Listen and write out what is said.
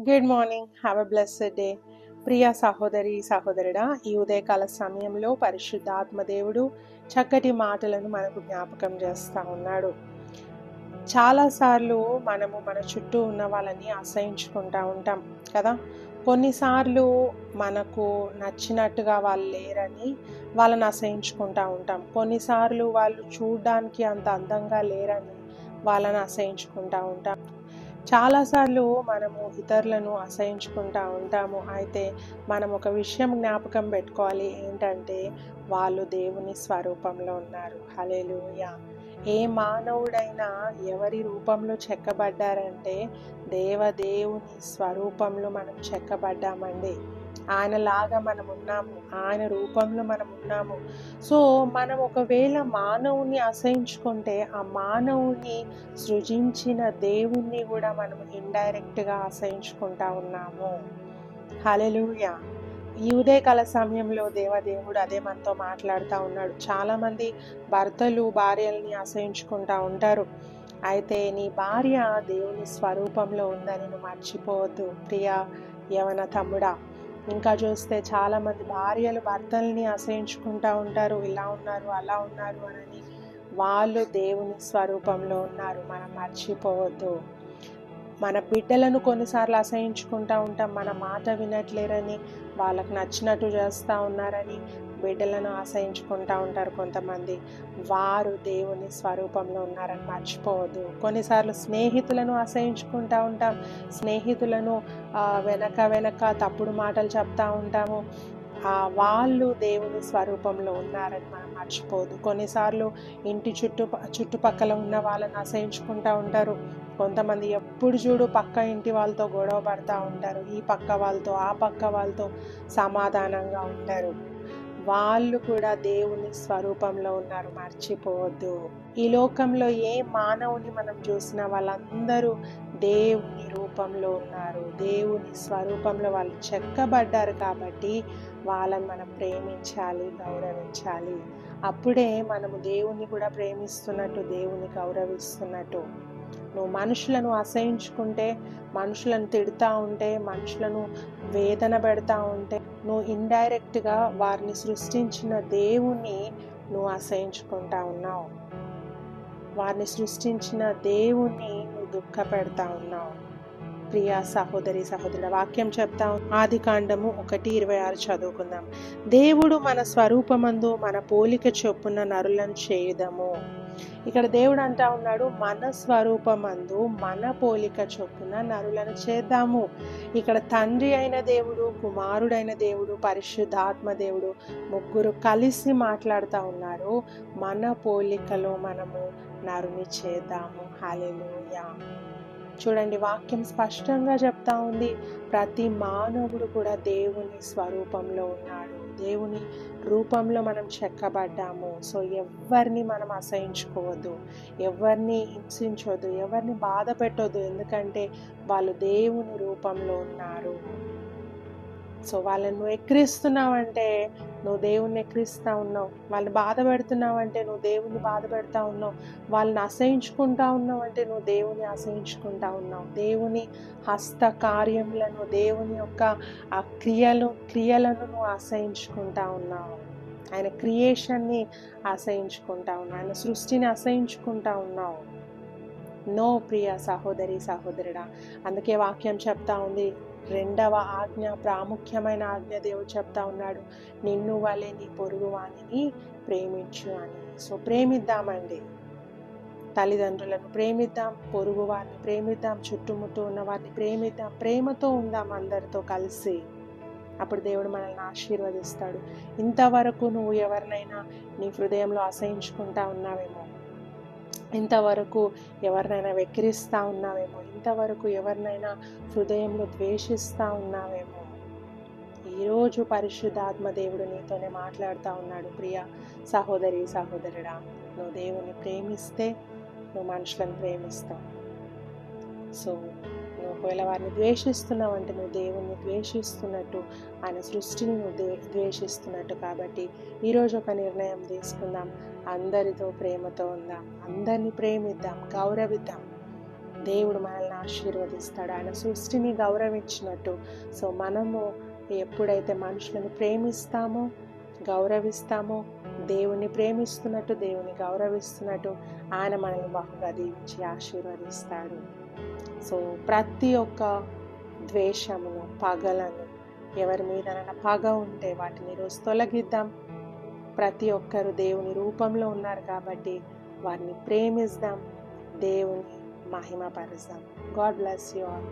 Good morning. Have a blessed day. ప్రియ సహోదరి సహోదరుడా, ఈ ఉదయకాల సమయంలో పరిశుద్ధాత్మ దేవుడు చక్కటి మాటలను మనకు జ్ఞాపకం చేస్తూ ఉన్నాడు. చాలాసార్లు మనము మన చుట్టూ ఉన్న వాళ్ళని అసహించుకుంటూ ఉంటాం కదా. కొన్నిసార్లు మనకు నచ్చినట్టుగా వాళ్ళు లేరని వాళ్ళని అసహించుకుంటూ ఉంటాం. కొన్నిసార్లు వాళ్ళు చూడడానికి అంత అందంగా లేరని వాళ్ళని అసహించుకుంటూ ఉంటాం. చాలాసార్లు మనము ఇతరులను అసహించుకుంటూ ఉంటాము. అయితే మనం ఒక విషయం జ్ఞాపకం పెట్టుకోవాలి, ఏంటంటే వాళ్ళు దేవుని స్వరూపంలో ఉన్నారు. హల్లెలూయా. ఏ మానవుడైనా ఎవరి రూపంలో చెక్కబడ్డారంటే దేవుని స్వరూపంలో మనం చెక్కబడ్డామండి. ఆయనలాగా మనం ఉన్నాము, ఆయన రూపంలో మనం ఉన్నాము. సో మనం ఒకవేళ మానవుని అసహించుకుంటే ఆ మానవుని సృజించిన దేవుణ్ణి కూడా మనం ఇండైరెక్ట్గా అసహించుకుంటా ఉన్నాము. హల్లెలూయా. ఈ ఉదయకాల సమయంలో దేవదేవుడు అదే మనతో మాట్లాడుతూ ఉన్నాడు. చాలామంది భర్తలు భార్యల్ని అసహించుకుంటా ఉంటారు. అయితే నీ భార్య దేవుని స్వరూపంలో ఉందని నువ్వు మర్చిపోవద్దు ప్రియా యవన తమ్ముడా. ఇంకా చూస్తే చాలామంది భార్యలు భర్తల్ని అసహించుకుంటా ఉంటారు, ఇలా ఉన్నారు అలా ఉన్నారు అని. వాళ్ళు దేవుని స్వరూపంలో ఉన్నారు, మనం మర్చిపోవద్దు. మన బిడ్డలను కొన్నిసార్లు అసహించుకుంటూ ఉంటాం, మన మాట వినట్లేరని, వాళ్ళకు నచ్చినట్టు చేస్తూ ఉన్నారని బిడ్డలను అసహించుకుంటూ ఉంటారు కొంతమంది. వారు దేవుని స్వరూపంలో ఉన్నారని మర్చిపోవద్దు. కొన్నిసార్లు స్నేహితులను అసహించుకుంటూ ఉంటాం, స్నేహితులను వెనక తప్పుడు మాటలు చెప్తూ ఉంటాము. వాళ్ళు దేవుని స్వరూపంలో ఉన్నారని మనం మర్చిపోదు. కొన్నిసార్లు ఇంటి చుట్టుపక్కల ఉన్న వాళ్ళని అసహించుకుంటూ ఉంటారు. కొంతమంది ఎప్పుడు చూడు పక్క ఇంటి వాళ్ళతో గొడవ పడుతూ ఉంటారు, ఈ పక్క వాళ్ళతో ఆ పక్క వాళ్ళతో సమాధానంగా ఉంటారు. వాళ్ళు కూడా దేవుని స్వరూపంలో ఉన్నారు, మర్చిపోవద్దు. ఈ లోకంలో ఏ మానవుని మనం చూసినా వాళ్ళందరూ దేవుని రూపంలో ఉన్నారు, దేవుని స్వరూపంలో వాళ్ళు చెక్కబడ్డారు. కాబట్టి వాళ్ళని మనం ప్రేమించాలి, గౌరవించాలి. అప్పుడే మనము దేవుణ్ణి కూడా ప్రేమిస్తున్నట్టు, దేవుని గౌరవిస్తున్నట్టు. నువ్వు మనుషులను అసహించుకుంటే, మనుషులను తిడుతూ ఉంటే, మనుషులను వేదన పెడతా ఉంటే, నువ్వు ఇండైరెక్ట్గా వారిని సృష్టించిన దేవుణ్ణి నువ్వు అసహించుకుంటా ఉన్నావు. వారిని సృష్టించిన దేవుణ్ణి నువ్వు దుఃఖపెడతా ఉన్నావు. ప్రియా సహోదరి సహోదరుల, వాక్యం చెప్తా ఆదికాండము 1:26 చదువుకుందాం. దేవుడు మన స్వరూపమందు మన పోలిక చొప్పున నరులను చేయుదము. ఇక్కడ దేవుడు అంటా ఉన్నాడు, మన స్వరూపమందు మన పోలిక చొప్పున నరులను చేద్దాము. ఇక్కడ తండ్రి అయిన దేవుడు, కుమారుడైన దేవుడు, పరిశుద్ధాత్మ దేవుడు ముగ్గురు కలిసి మాట్లాడుతూ ఉన్నారు. మన పోలికలో మనము నరుని చేద్దాము. హల్లెలూయా. చూడండి, వాక్యం స్పష్టంగా చెప్తా ఉంది, ప్రతి మానవుడు కూడా దేవుని స్వరూపంలో ఉన్నాడు, దేవుని రూపంలో మనం చెక్కబడ్డాము. సో ఎవరిని మనం అసహించుకోవద్దు, ఎవరిని హింసించవద్దు, ఎవరిని బాధ పెట్టొద్దు, ఎందుకంటే వాళ్ళు దేవుని రూపంలో ఉన్నారు. సో వాళ్ళని నువ్వు ఎక్కిరిస్తున్నావంటే నువ్వు దేవుణ్ణి ఎక్కిరిస్తూ ఉన్నావు. వాళ్ళని బాధ పెడుతున్నావంటే నువ్వు దేవుణ్ణి బాధ పెడతా ఉన్నావు. వాళ్ళని అసహించుకుంటా ఉన్నావు అంటే నువ్వు దేవుని అసహించుకుంటా ఉన్నావు. దేవుని హస్త కార్యములను, దేవుని యొక్క ఆ క్రియలను నువ్వు అసహించుకుంటా ఉన్నావు. ఆయన క్రియేషన్ని అసహించుకుంటా ఉన్నావు, ఆయన సృష్టిని అసహించుకుంటా ఉన్నావు. నో ప్రియ సహోదరి సహోదరుడా. అందుకే వాక్యం చెప్తా ఉంది, 2వ ఆజ్ఞ, ప్రాముఖ్యమైన ఆజ్ఞ దేవుడు చెప్తా ఉన్నాడు, నిన్ను వలె నీ పొరుగు వానిని ప్రేమించు అని. సో ప్రేమిద్దామండి, తల్లిదండ్రులను ప్రేమిద్దాం, పొరుగు వారిని ప్రేమిద్దాం, చుట్టుముట్టు ఉన్న వారిని ప్రేమిద్దాం, ప్రేమతో ఉందాం అందరితో కలిసి. అప్పుడు దేవుడు మనల్ని ఆశీర్వదిస్తాడు. ఇంతవరకు నువ్వు ఎవరినైనా నీ హృదయంలో అసహించుకుంటా ఉన్నావేమో, ఇంతవరకు ఎవరినైనా వెక్కిరిస్తూ ఉన్నావేమో, ఇంతవరకు ఎవరినైనా హృదయంలో ద్వేషిస్తూ ఉన్నావేమో, ఈరోజు పరిశుద్ధాత్మ దేవుడు నీతోనే మాట్లాడుతూ ఉన్నాడు. ప్రియ సహోదరి సహోదరుడా, నువ్వు దేవుని ప్రేమిస్తే నువ్వు మనుషులను ప్రేమిస్తావు. సో నువ్వు ఒకవేళ వారిని ద్వేషిస్తున్నావంటే నువ్వు దేవుణ్ణి ద్వేషిస్తున్నట్టు, ఆయన సృష్టిని నువ్వు ద్వేషిస్తున్నట్టు. కాబట్టి ఈరోజు ఒక నిర్ణయం తీసుకుందాం, అందరితో ప్రేమతో ఉందాం, అందరినీ ప్రేమిద్దాం, గౌరవిద్దాం. దేవుడు మనల్ని ఆశీర్వదిస్తాడు. ఆయన సృష్టిని గౌరవించినట్టు. సో మనము ఎప్పుడైతే మనుషులను ప్రేమిస్తామో, గౌరవిస్తామో, దేవుని ప్రేమిస్తున్నట్టు, దేవుని గౌరవిస్తున్నట్టు ఆయన మనల్ని బహుగా దీవించి ఆశీర్వదిస్తాడు. సో ప్రతి ఒక్క ద్వేషమును, పగలను, ఎవరి మీదనైనా పగ ఉంటే వాటిని ఈరోజు తొలగిద్దాం. ప్రతి ఒక్కరు దేవుని రూపంలో ఉన్నారు కాబట్టి వారిని ప్రేమిద్దాం, దేవుని మహిమపరుద్దాం. God bless you all.